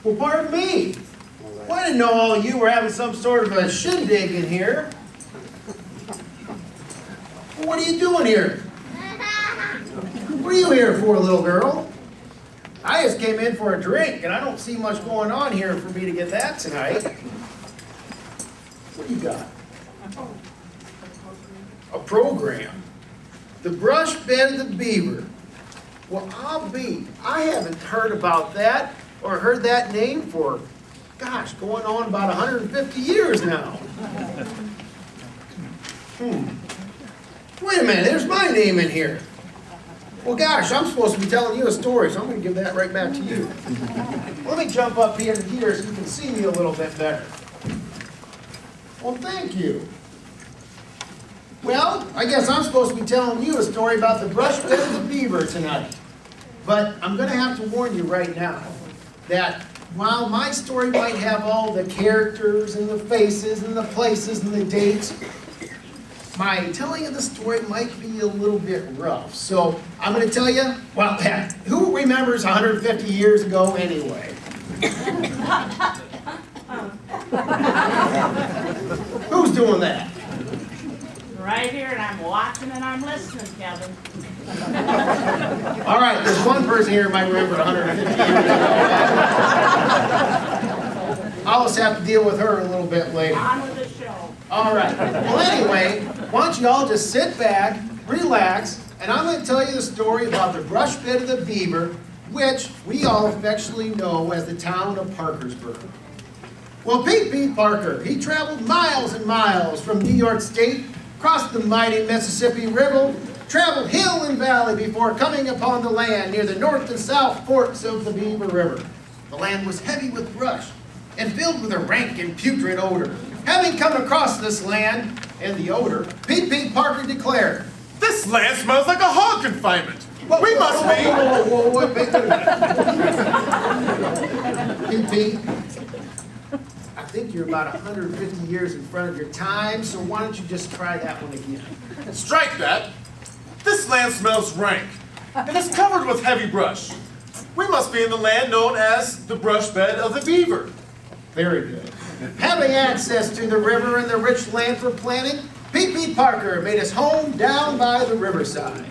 Well, pardon me. Well, I didn't know all you were having some sort of a shindig in here. Well, what are you doing here? What are you here for, little girl? I just came in for a drink, and I don't see much going on here for me to get that tonight. What do you got? A program. The brush bed of the Beaver. Well, I haven't heard about that or heard that name for, gosh, going on about 150 years now. Wait a minute, there's my name in here. Well, gosh, I'm supposed to be telling you a story, so I'm going to give that right back to you. Let me jump up here so you can see me a little bit better. Well, thank you. Well, I guess I'm supposed to be telling you a story about the brush bed of the Beaver tonight. But I'm going to have to warn you right now that while my story might have all the characters and the faces and the places and the dates, my telling of the story might be a little bit rough. So I'm going to tell you, well, who remembers 150 years ago anyway? Who's doing that? Right here, and I'm watching and I'm listening, Kevin. All right, there's one person here who might remember 150 years ago. I'll just have to deal with her a little bit later. On with the show. All right. Well, anyway, why don't you all just sit back, relax, and I'm going to tell you the story about the brush bed of the Beaver, which we all affectionately know as the town of Parkersburg. Well, Pete Parker, he traveled miles and miles from New York State, crossed the mighty Mississippi River, traveled hill and valley before coming upon the land near the north and south forks of the Beaver River. The land was heavy with brush and filled with a rank and putrid odor. Having come across this land and the odor, Pete Parker declared, "This land smells like a hog confinement. We must be." Whoa, wait a minute. Pete, I think you're about 150 years in front of your time, so why don't you just try that one again? Strike that. This land smells rank and is covered with heavy brush. We must be in the land known as the brush bed of the Beaver. Very good. Having access to the river and the rich land for planting, Pete Parker made his home down by the Riverside.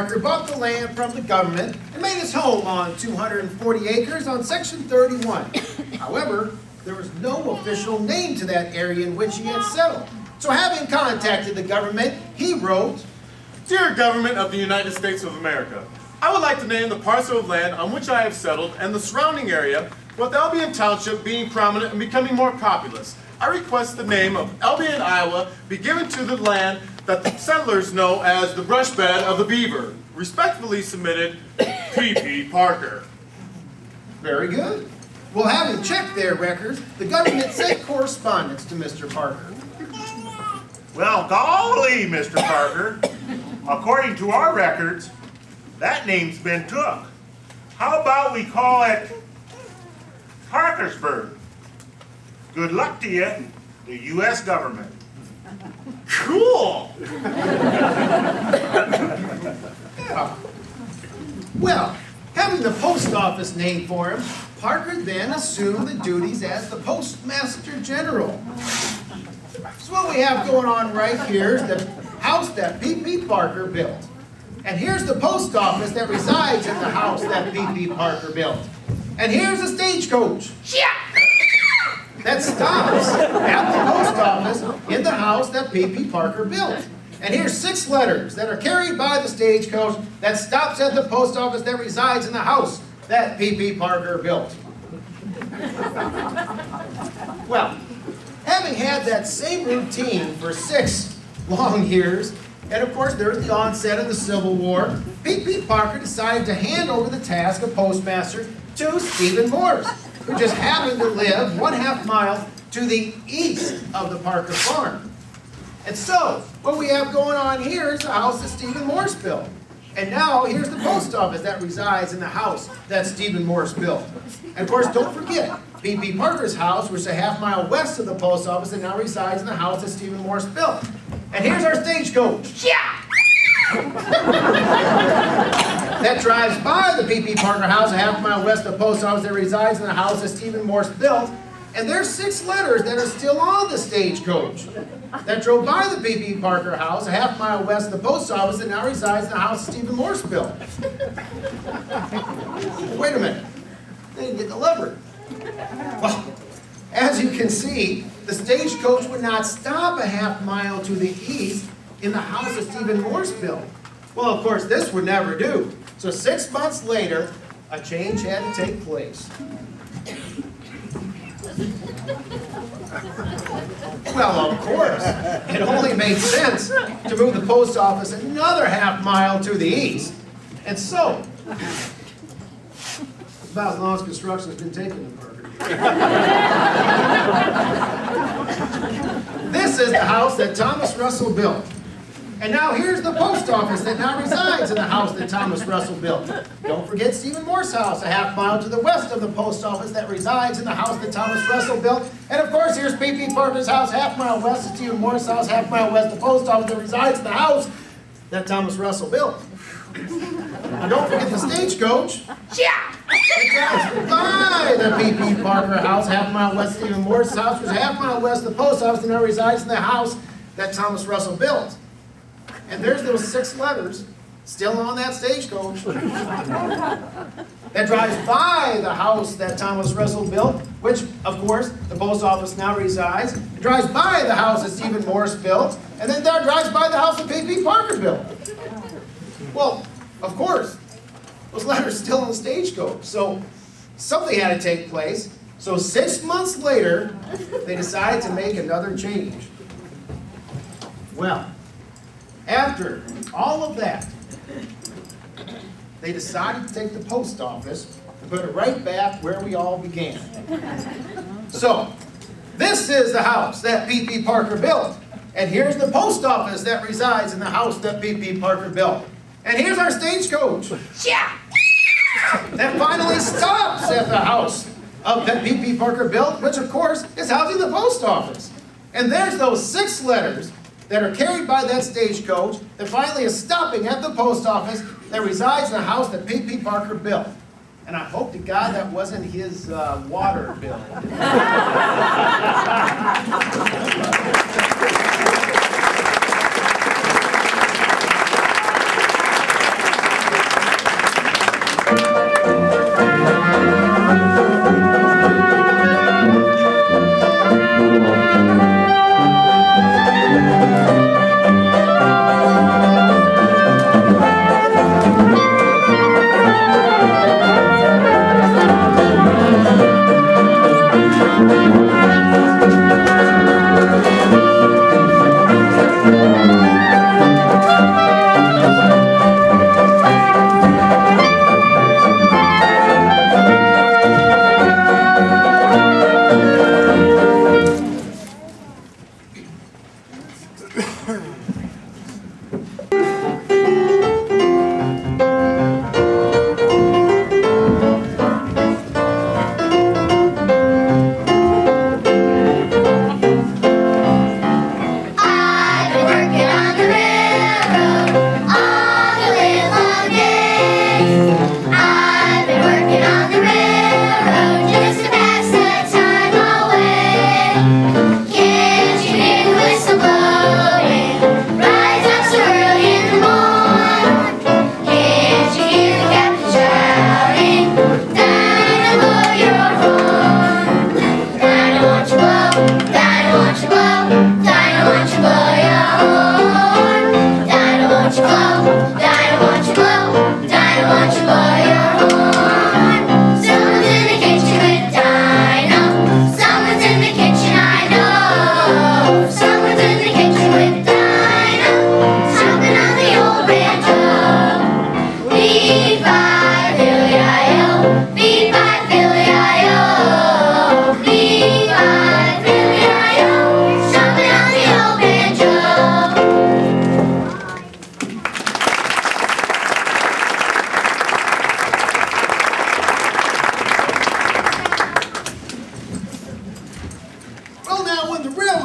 Parker bought the land from the government and made his home on 240 acres on Section 31. However, there was no official name to that area in which he had settled. So having contacted the government, he wrote, Dear Government of the United States of America, I would like to name the parcel of land on which I have settled and the surrounding area, with Albion Township being prominent and becoming more populous. I request the name of Albion, Iowa be given to the land that the settlers know as the brush bed of the Beaver. Respectfully submitted, P.P. Parker. Very good. Well, having checked their records, the government sent correspondence to Mr. Parker. Well, golly, Mr. Parker. According to our records, that name's been took. How about we call it Parkersburg? Good luck to you, the U.S. government. Cool! Yeah. Well, having the post office named for him, Parker then assumed the duties as the Postmaster General. So what we have going on right here is the house that P.P. Parker built. And here's the post office that resides in the house that P.P. Parker built. And here's a stagecoach that stops at the post office in the house that P.P. Parker built. And here's 6 letters that are carried by the stagecoach that stops at the post office that resides in the house that P.P. Parker built. Well, having had that same routine for 6 long years, and of course there's the onset of the Civil War, P.P. Parker decided to hand over the task of postmaster to Stephen Morse, who just happened to live 1/2 mile to the east of the Parker farm. And so, what we have going on here is the house that Stephen Morse built. And now, here's the post office that resides in the house that Stephen Morse built. And of course, don't forget, P.P. Parker's house, which is a 1/2 mile west of the post office, and now resides in the house that Stephen Morse built. And here's our stagecoach. That drives by the P.P. Parker house, a 1/2 mile west of the post office that resides in the house that Stephen Morse built. And there's 6 letters that are still on the stagecoach that drove by the P.P. Parker house, a 1/2 mile west of the post office that now resides in the house that Stephen Morse built. Wait a minute. They didn't get delivered. Well, as you can see, the stagecoach would not stop a 1/2 mile to the east in the house that Stephen Morse built. Well, of course, this would never do. So 6 months later, a change had to take place. Well, of course, it only made sense to move the post office another 1/2 mile to the east. And so, about as long as construction has been taken in Parker. This is the house that Thomas Russell built. And now here's the post office that now resides in the house that Thomas Russell built. Don't forget Stephen Morse's house, a 1/2 mile to the west of the post office that resides in the house that Thomas Russell built. And of course, here's P.P. Parker's house, 1/2 mile west of Stephen Morse's house, 1/2 mile west of the post office that resides in the house that Thomas Russell built. Now don't forget the stagecoach. It drives by the P.P. Parker house, 1/2 mile west of Stephen Morse's house, which is 1/2 mile west of the post office that now resides in the house that Thomas Russell built. And there's those 6 letters still on that stagecoach that drives by the house that Thomas Russell built, which, of course, the post office now resides. It drives by the house that Stephen Morse built, and then there drives by the house that P.P. Parker built. Well, of course, those letters still on the stagecoach, so something had to take place. So 6 months later, they decided to make another change. Well, after all of that, they decided to take the post office and put it right back where we all began. So, this is the house that P.P. Parker built. And here's the post office that resides in the house that P.P. Parker built. And here's our stagecoach that finally stops at the house that P.P. Parker built, which of course is housing the post office. And there's those 6 letters that are carried by that stagecoach that finally is stopping at the post office that resides in the house that P.P. Parker built. And I hope to God that wasn't his water bill.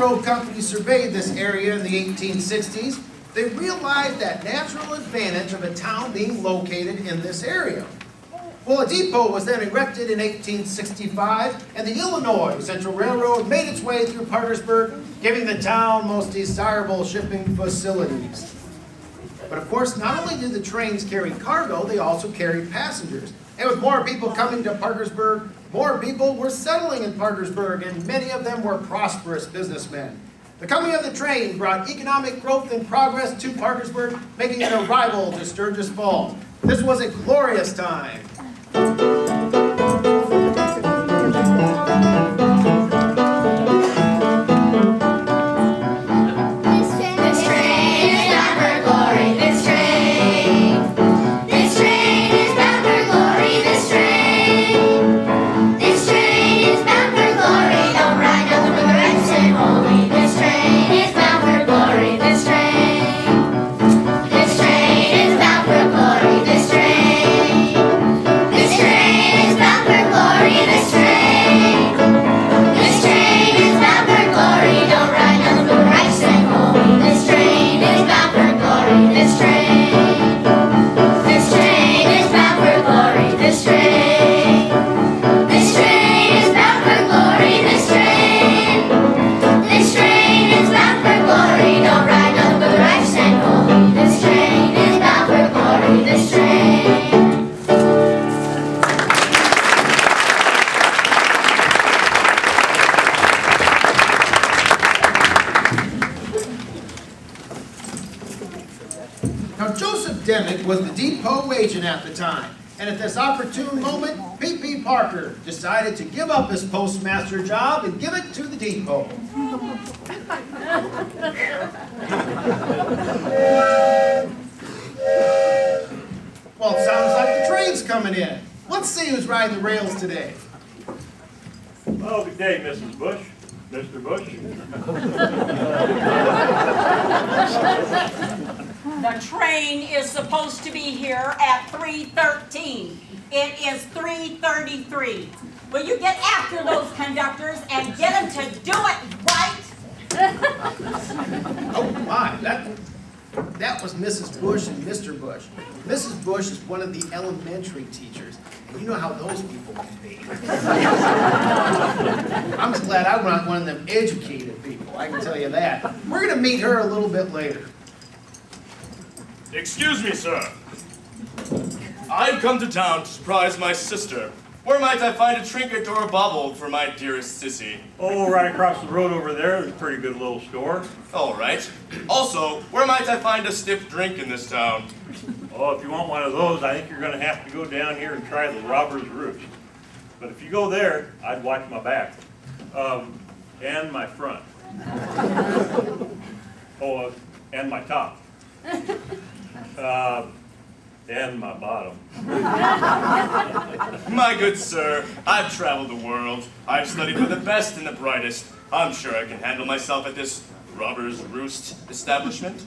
railroad company surveyed this area in the 1860s, they realized that natural advantage of a town being located in this area. Well, a depot was then erected in 1865, and the Illinois Central Railroad made its way through Parkersburg, giving the town most desirable shipping facilities. But of course, not only did the trains carry cargo, they also carried passengers. And with more people coming to Parkersburg, more people were settling in Parkersburg, and many of them were prosperous businessmen. The coming of the train brought economic growth and progress to Parkersburg, making it a rival to Sturgis Falls. This was a glorious time. Was the depot agent at the time, and at this opportune moment, P.P. Parker decided to give up his postmaster job and give it to the depot. Well, it sounds like the train's coming in. Let's see who's riding the rails today. Oh, good day, Mrs. Bush. Mr. Bush. The train is supposed to be here at 3:13. It is 3:33. Will you get after those conductors and get them to do it right? Oh my, that was Mrs. Bush and Mr. Bush. Mrs. Bush is one of the elementary teachers. And you know how those people can be. I'm just glad I'm not one of them educated people, I can tell you that. We're going to meet her a little bit later. Excuse me, sir. I've come to town to surprise my sister. Where might I find a trinket or a bauble for my dearest sissy? Oh, right across the road over there, there's a pretty good little store. All right. Also, where might I find a stiff drink in this town? Oh, if you want one of those, I think you're going to have to go down here and try the Robber's Roost. But if you go there, I'd watch my back. And my front. Oh, and my top. And my bottom. My good sir, I've traveled the world. I've studied with the best and the brightest. I'm sure I can handle myself at this robber's roost establishment.